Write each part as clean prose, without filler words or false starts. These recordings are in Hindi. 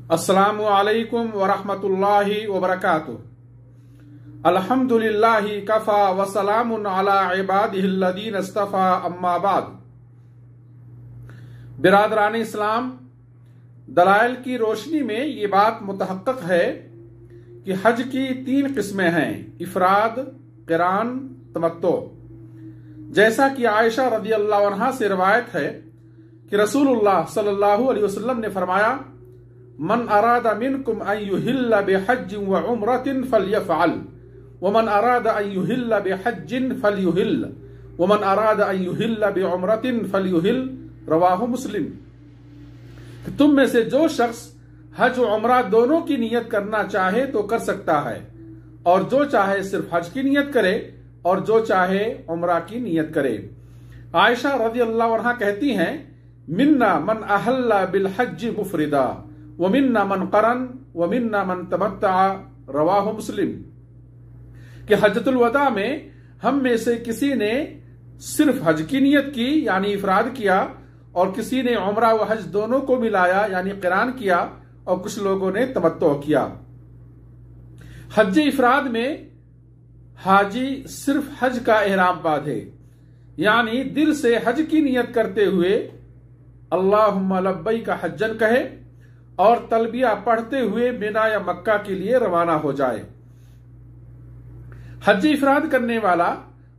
अस्सलामु अलैकुम वरहमतुल्लाहि वबरकातुहू। अल्हम्दुलिल्लाहि कफ़ा व सलामुन अला इबादिहिल्लज़ीना इस्तफ़ा अम्मा बाद। बिरादरान इस्लाम, दलाइल की रोशनी में ये बात मुतहक्कक है कि हज की 3 किस्में हैं: इफराद, क़िरान, तमत्तो। जैसा कि आयशा रज़ियल्लाहु अन्हा से रिवायत है कि रसूलुल्लाह सल्लल्लाहु अलैहि वसल्लम ने फरमाया, मन अरादा मिनकुम अन युहिल्ला बिहज्जिन व उम्रतिन फल्यफ़अल व मन अरादा अन युहिल्ला बिहज्जिन फल्युहिल व मन अरादा अन युहिल्ला बिउम्रतिन फल्युहिल। रवाहु मुस्लिम। तुम में से जो शख्स हज व उम्रा दोनों की नियत करना चाहे तो कर सकता है, और जो चाहे सिर्फ हज की नियत करे और जो चाहे उम्रा की नियत करे। आयशा रज़ियल्लाहु अन्हा कहती हैं, मिन्ना मन अहल्ला बिल हज्ज मुफरिदा व मिन्ना मन करन व मिन्ना मन तमत्ता। रवाहु मुस्लिम। कि हज्जतुल वदा में हम में से किसी ने सिर्फ हज की नियत की यानी इफराद किया, और किसी ने उम्रा व हज दोनों को मिलाया यानी क़िरान किया, और कुछ लोगों ने तमत्तो किया। हज इफराद में हाजी सिर्फ हज का एहराम बांधे यानी दिल से हज की नियत करते हुए अल्लाहुम्मा लब्बैक हज्जन कहे और तलबिया पढ़ते हुए मिना या मक्का के लिए रवाना हो जाए। हज इफराद करने वाला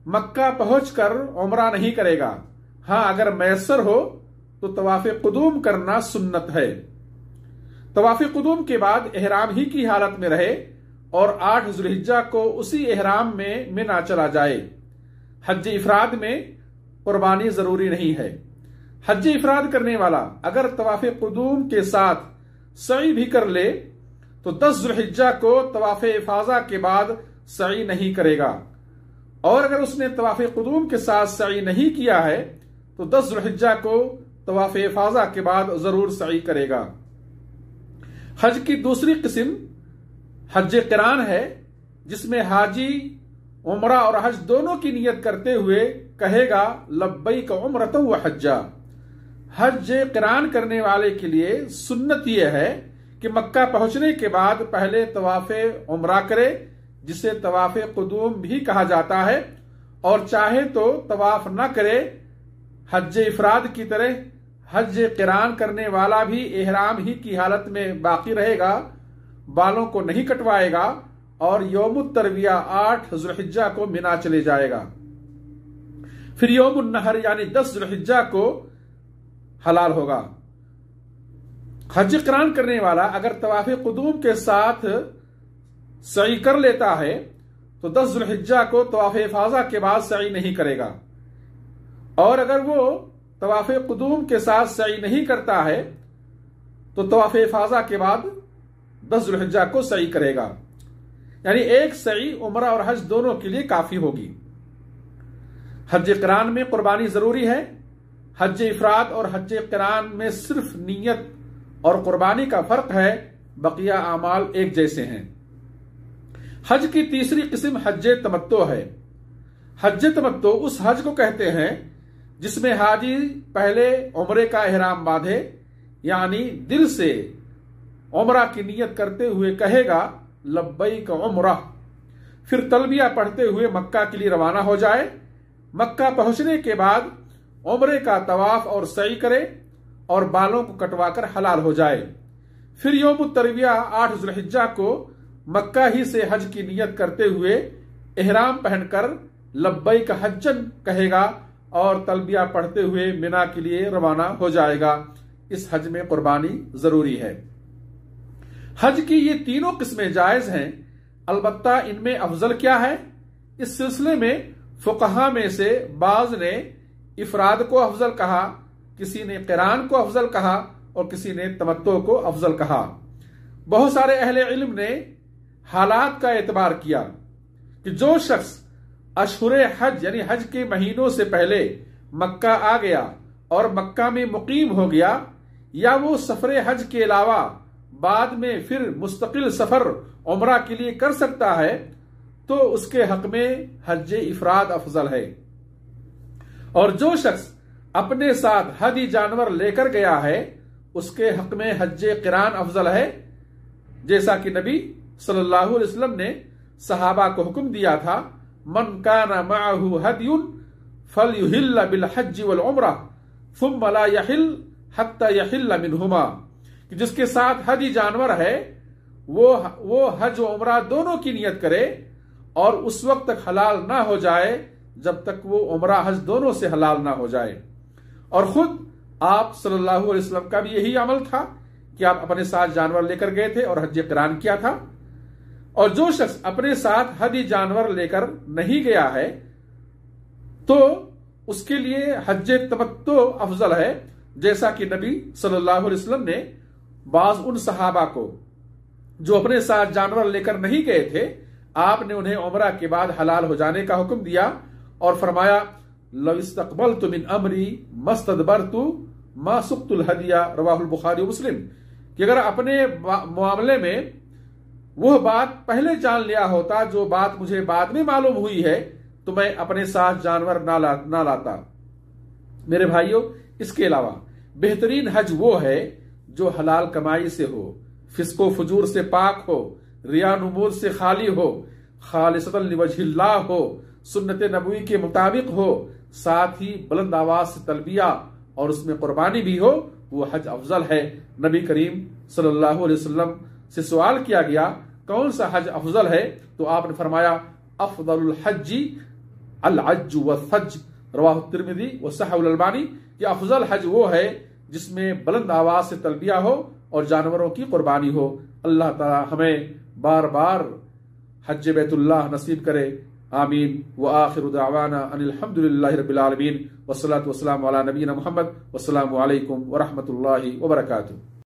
मक्का पहुंचकर उम्रा नहीं करेगा। हां, अगर मैसर हो तो तवाफ़े कुदूम करना सुन्नत है। तवाफ़े कुदूम के बाद एहराम ही की हालत में रहे और 8 ज़ुल्हिज्जा को उसी एहराम में मिना चला जाए। हज इफराद में कुर्बानी जरूरी नहीं है। हज इफराद करने वाला अगर तवाफ़े कुदूम के साथ सई भी कर ले तो 10 ज़ुल्हिज्जा को तवाफ़े इफाज़ा के बाद सई नहीं करेगा, और अगर उसने तवाफ़े कुदूम के साथ सई नहीं किया है तो 10 ज़ुल्हिज्जा को तवाफ़े इफाज़ा के बाद जरूर सई करेगा। हज की दूसरी किस्म हज क़िरान है, जिसमें हाजी उम्रा और हज दोनों की नियत करते हुए कहेगा लब्बैक उम्रतन व हज्जा। हज क़िरान करने वाले के लिए सुन्नत यह है कि मक्का पहुंचने के बाद पहले तवाफ़े उम्रा करे, जिसे तवाफ़े कुदूम भी कहा जाता है, और चाहे तो तवाफ न करे। हज इफराद की तरह हज क़िरान करने वाला भी एहराम ही की हालत में बाकी रहेगा, बालों को नहीं कटवाएगा और यौमुत तरविया 8 ज़ुल्हिज्जा को मिना चले जाएगा। फिर यौमुन नहर यानी 10 ज़ुल्हिज्जा को हलाल होगा। हज क़िरान करने वाला अगर तवाफ़े कुदूम के साथ सई कर लेता है तो 10 ज़ुल्हिज्जा को तवाफ़े इफाज़ा के बाद सई नहीं करेगा, और अगर वो तवाफ़े कुदूम के साथ सई नहीं करता है तो तवाफ़े इफाज़ा के बाद 10 ज़ुल्हिज्जा को सई करेगा। यानी एक सई उम्रा और हज दोनों के लिए काफी होगी। हज क़िरान में कुर्बानी जरूरी है। हज इफराद और हज क़िरान में सिर्फ नियत और कुर्बानी का फर्क है, बकिया आमाल एक जैसे हैं। हज की तीसरी किस्म हज तमत्तो है। हज तमत्तो उस हज को कहते हैं जिसमें हाजी पहले उम्रे का एहराम बांधे यानी दिल से उम्रा की नियत करते हुए कहेगा लब्बैक उम्रा, फिर तलबिया पढ़ते हुए मक्का के लिए रवाना हो जाए। मक्का पहुंचने के बाद उम्रे का तवाफ और सई करे और बालों को कटवाकर हलाल हो जाए। फिर यौमुत तरविया 8 ज़ुल्हिज्जा को मक्का ही से हज की नियत करते हुए एहराम पहनकर लब्बैक हज्जन कहेगा और तलबिया पढ़ते हुए मिना के लिए रवाना हो जाएगा। इस हज में कुर्बानी जरूरी है। हज की ये तीनों किस्में जायज हैं, अलबत्ता इनमें अफजल क्या है? इस सिलसिले में फुकहा में से बाज ने इफराद को अफजल कहा, किसी ने क़िरान को अफजल कहा और किसी ने तमत्तो को अफजल कहा। बहुत सारे अहले इल्म ने हालात का एतबार किया कि जो शख्स अशहुरे हज यानी हज के महीनों से पहले मक्का आ गया और मक्का में मुकीम हो गया, या वो सफरे हज के अलावा बाद में फिर मुस्तकिल सफर उम्रा के लिए कर सकता है, तो उसके हक में हज इफराद अफजल है। और जो शख्स अपने साथ हदी जानवर लेकर गया है उसके हक में हज्जे क़िरान अफजल है, जैसा कि नबी सल्लल्लाहु अलैहि वसल्लम ने सहाबा को हुक्म दिया था, मन काना मअहु हदियुन फलयुहिल्ल बिल हज्ज वल उम्रा थुम्मा ला यहिल हत्ता यहिल्ल मिनहुमा, कि जिसके साथ हदी जानवर है वो हज व उम्रा दोनों की नियत करे और उस वक्त तक हलाल ना हो जाए जब तक वो उम्रा हज दोनों से हलाल ना हो जाए। और खुद आप सल्लल्लाहु अलैहि वसल्लम का भी यही अमल था कि आप अपने साथ जानवर लेकर गए थे और हज क़िरान किया था। और जो शख्स अपने साथ हदी जानवर लेकर नहीं गया है तो उसके लिए हज तमत्तु अफजल है, जैसा कि नबी सल्लल्लाहु अलैहि वसल्लम ने बाज उन सहाबा को जो अपने साथ जानवर लेकर नहीं गए थे, आपने उन्हें उम्रा के बाद हलाल हो जाने का हुक्म दिया और फरमाया, लौ इस्तक़बलतु मिन अमरी मस्तदबरतु मा सुक़्तुल हदिया, रवाहुल बुखारी मुस्लिम, कि अगर अपने मामले में वह बात पहले जान लिया होता जो बात मुझे बाद में मालूम हुई है तो मैं अपने साथ जानवर ना लाता। मेरे भाइयों, इसके अलावा बेहतरीन हज वो है जो हलाल कमाई से हो, फिस्को फजूर से पाक हो, रिया नुमूद से खाली हो, खालिसतन लिवजहिल्लाह हो, सुन्नत नबवी के मुताबिक हो, साथ ही बुलंद आवाज से तलबिया और उसमें कुर्बानी भी हो, वो हज अफजल है। नबी करीम सल्लल्लाहु अलैहि वसल्लम से सवाल किया गया कौन सा हज अफजल है, तो आपने फरमाया अफदलुल हज्जी अल हज्जु वस्सज, रवाहु तिर्मिज़ी व सहीहुल अलबानी, कि अफजल हज वो है जिसमें बुलंद आवाज से तलबिया हो और जानवरों की कुर्बानी हो। अल्लाह ताला हमें बार बार हज बैतुल्लाह नसीब करे, आमीन। व आखिरु दावाना अनिल हम्दुलिल्लाहि रब्बिल आलमीन, वस्सलातु वस्सलामु अला नबीना मुहम्मद, वस्सलामु अलैकुम व रहमतुल्लाहि व बरकातुहू।